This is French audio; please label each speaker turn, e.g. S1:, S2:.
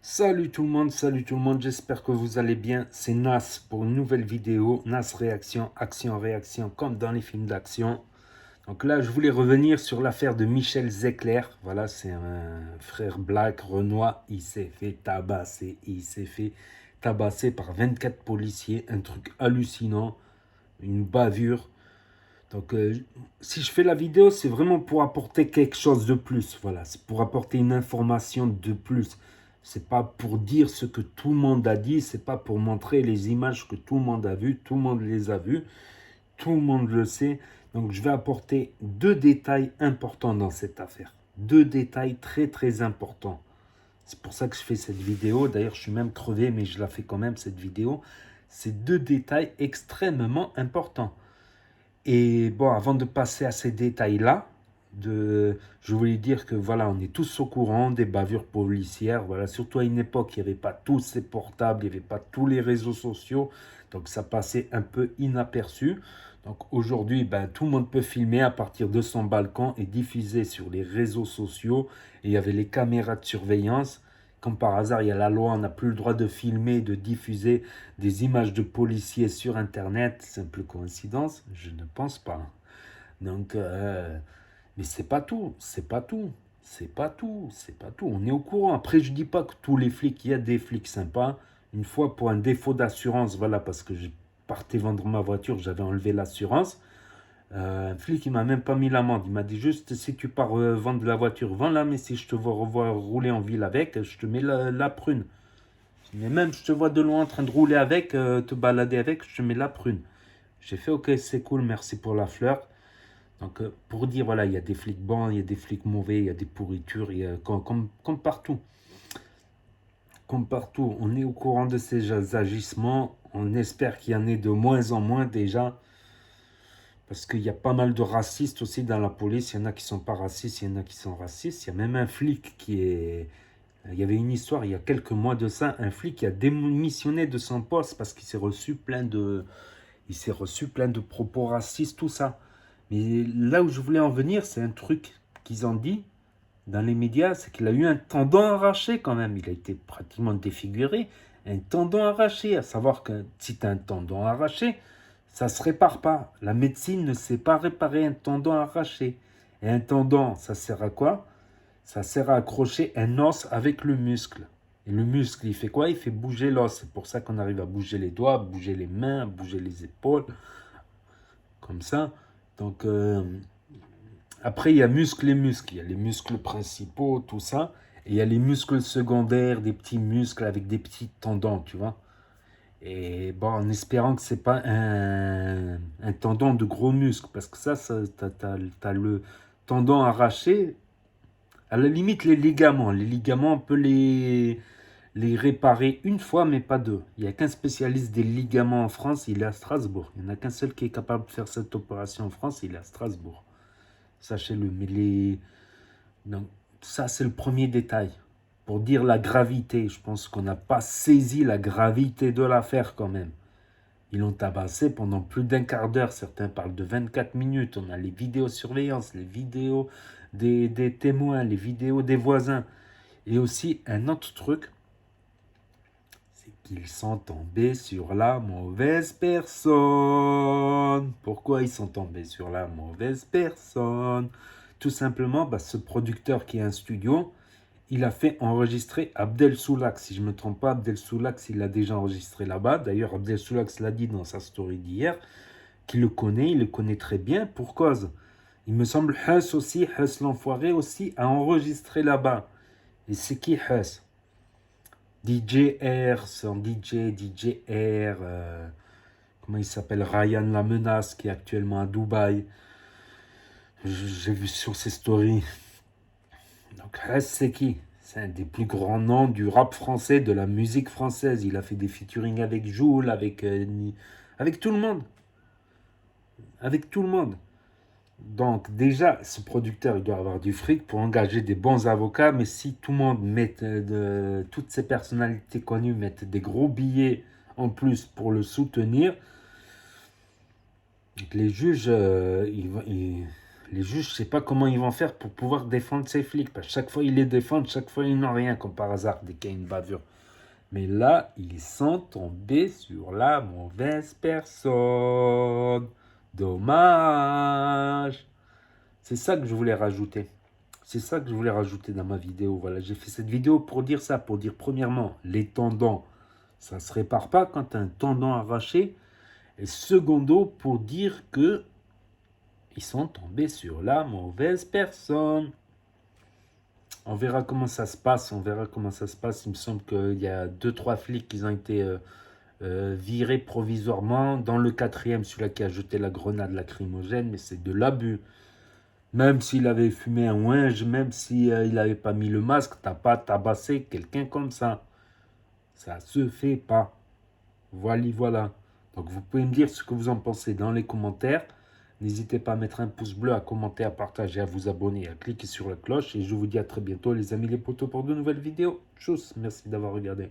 S1: salut tout le monde, j'espère que vous allez bien. C'est Nas pour une nouvelle vidéo, Nas Réaction, Action-Réaction, comme dans les films d'action. Donc là, je voulais revenir sur l'affaire de Michel Zecler. Voilà, c'est un frère black, Renoir, il s'est fait tabasser par 24 policiers, un truc hallucinant, une bavure. Donc, si je fais la vidéo, c'est vraiment pour apporter quelque chose de plus. Voilà, c'est pour apporter une information de plus. C'est pas pour dire ce que tout le monde a dit, c'est pas pour montrer les images que tout le monde a vues, tout le monde les a vues, tout le monde le sait. Donc, je vais apporter deux détails importants dans cette affaire. Deux détails très très importants. C'est pour ça que je fais cette vidéo. D'ailleurs, je suis même crevé, mais je la fais quand même, cette vidéo. C'est deux détails extrêmement importants. Et bon, avant de passer à ces détails-là, je voulais dire que voilà, on est tous au courant des bavures policières. Voilà, surtout à une époque, il n'y avait pas tous ces portables, il n'y avait pas tous les réseaux sociaux. Donc ça passait un peu inaperçu. Donc aujourd'hui, ben, tout le monde peut filmer à partir de son balcon et diffuser sur les réseaux sociaux. Et il y avait les caméras de surveillance. Comme par hasard, il y a la loi, on n'a plus le droit de filmer, de diffuser des images de policiers sur Internet. Simple coïncidence? Je ne pense pas. Donc, mais c'est pas tout, c'est pas tout, c'est pas tout, c'est pas tout. On est au courant. Après, je dis pas que tous les flics, il y a des flics sympas. Une fois, pour un défaut d'assurance, voilà, parce que je partais vendre ma voiture, j'avais enlevé l'assurance. Un flic, il m'a même pas mis l'amende. Il m'a dit juste, si tu pars vendre la voiture, vends-la, mais si je te vois revoir rouler en ville avec, je te mets la prune. Mais même, je te vois de loin en train de rouler avec, te balader avec, je te mets la prune. J'ai fait, ok, c'est cool, merci pour la fleur. Donc, pour dire, voilà, il y a des flics bons, il y a des flics mauvais, il y a des pourritures, comme partout. Comme partout, on est au courant de ces agissements. On espère qu'il y en ait de moins en moins déjà. Parce qu'il y a pas mal de racistes aussi dans la police. Il y en a qui sont pas racistes, il y en a qui sont racistes. Il y a même un flic qui est... Il y avait une histoire il y a quelques mois de ça, un flic qui a démissionné de son poste parce qu'il s'est reçu plein de propos racistes, tout ça. Mais là où je voulais en venir, c'est un truc qu'ils ont dit dans les médias, c'est qu'il a eu un tendon arraché quand même. Il a été pratiquement défiguré. Un tendon arraché, à savoir que si tu as un tendon arraché, ça ne se répare pas. La médecine ne sait pas réparer un tendon arraché. Et un tendon, ça sert à quoi? Ça sert à accrocher un os avec le muscle. Et le muscle, il fait quoi? Il fait bouger l'os. C'est pour ça qu'on arrive à bouger les doigts, bouger les mains, bouger les épaules, comme ça. Donc, après, il y a muscles et muscles. Il y a les muscles principaux, tout ça. Et il y a les muscles secondaires, des petits muscles avec des petits tendons, tu vois. Et bon, en espérant que c'est pas un tendon de gros muscle. Parce que ça t'as le tendon arraché. À la limite, les ligaments. Les ligaments, on peut les réparer une fois, mais pas deux. Il n'y a qu'un spécialiste des ligaments en France, il est à Strasbourg. Il n'y en a qu'un seul qui est capable de faire cette opération en France, il est à Strasbourg. Sachez-le. Donc, ça, c'est le premier détail. Pour dire la gravité, je pense qu'on n'a pas saisi la gravité de l'affaire quand même. Ils l'ont tabassé pendant plus d'un quart d'heure. Certains parlent de 24 minutes. On a les vidéosurveillances, les vidéos des témoins, les vidéos des voisins. Et aussi, un autre truc, c'est qu'ils sont tombés sur la mauvaise personne. Pourquoi ils sont tombés sur la mauvaise personne? Tout simplement, ce producteur qui a un studio, il a fait enregistrer Abdel Soulax. Si je ne me trompe pas, Abdel Soulax, il l'a déjà enregistré là-bas. D'ailleurs, Abdel Soulax l'a dit dans sa story d'hier, qu'il le connaît, il le connaît très bien. Pour cause, il me semble, Huss aussi, Huss l'enfoiré aussi, a enregistré là-bas. Et c'est qui Huss? DJ R, son DJ R, comment il s'appelle? Ryan La Menace, qui est actuellement à Dubaï. J'ai vu sur ses stories. Donc Huss, c'est qui? C'est un des plus grands noms du rap français, de la musique française. Il a fait des featuring avec Jul, avec tout le monde. Avec tout le monde. Donc déjà, ce producteur, il doit avoir du fric pour engager des bons avocats. Mais si tout le monde met, toutes ces personnalités connues mettent des gros billets en plus pour le soutenir, les juges, Les juges, je sais pas comment ils vont faire pour pouvoir défendre ces flics. Parce que chaque fois, ils les défendent, chaque fois, ils n'ont rien, comme par hasard, dès qu'il y a une bavure. Mais là, ils sont tombés sur la mauvaise personne. Dommage. C'est ça que je voulais rajouter. C'est ça que je voulais rajouter dans ma vidéo. Voilà, j'ai fait cette vidéo pour dire ça. Pour dire, premièrement, les tendons, ça ne se répare pas quand tu as un tendon arraché. Et secondo, pour dire que ils sont tombés sur la mauvaise personne. On verra comment ça se passe. On verra comment ça se passe. Il me semble qu'il y a 2-3 flics qui ont été virés provisoirement. Dans le quatrième, celui-là qui a jeté la grenade lacrymogène. Mais c'est de l'abus. Même s'il avait fumé un ouinge, même s'il n'avait pas mis le masque, t'as pas tabassé quelqu'un comme ça. Ça se fait pas. Voilà. Donc vous pouvez me dire ce que vous en pensez dans les commentaires. N'hésitez pas à mettre un pouce bleu, à commenter, à partager, à vous abonner, à cliquer sur la cloche. Et je vous dis à très bientôt les amis les potos pour de nouvelles vidéos. Tchuss, merci d'avoir regardé.